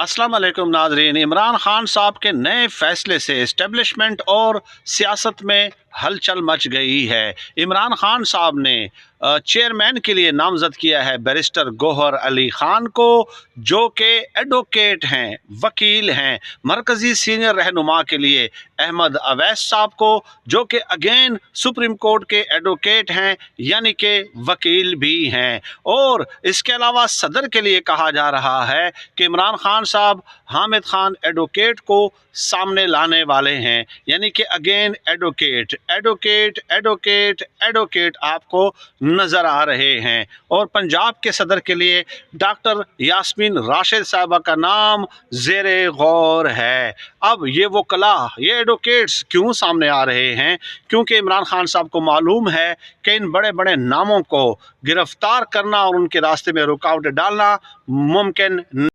अस्सलाम वालेकुम नाजरीन। इमरान खान साहब के नए फैसले से इस्टेब्लिशमेंट और सियासत में हलचल मच गई है। इमरान खान साहब ने चेयरमैन के लिए नामजद किया है बैरिस्टर गौहर अली खान को, जो कि एडवोकेट हैं, वकील हैं। मरकज़ी सीनियर रहनुमा के लिए अहमद अवैस साहब को, जो कि अगेन सुप्रीम कोर्ट के एडवोकेट हैं, यानी कि वकील भी हैं। और इसके अलावा सदर के लिए कहा जा रहा है कि इमरान खान साहब हामिद खान एडवोकेट को सामने लाने वाले हैं, यानी कि again advocate advocate advocate advocate आपको नज़र आ रहे हैं। और पंजाब के सदर के लिए डॉक्टर यास्मीन राशिद साहबा का नाम ज़ेरे गौर है। अब ये वकला, ये एडवोकेट्स क्यों सामने आ रहे हैं? क्योंकि इमरान खान साहब को मालूम है कि इन बड़े बड़े नामों को गिरफ्तार करना और उनके रास्ते में रुकावटें डालना मुमकिन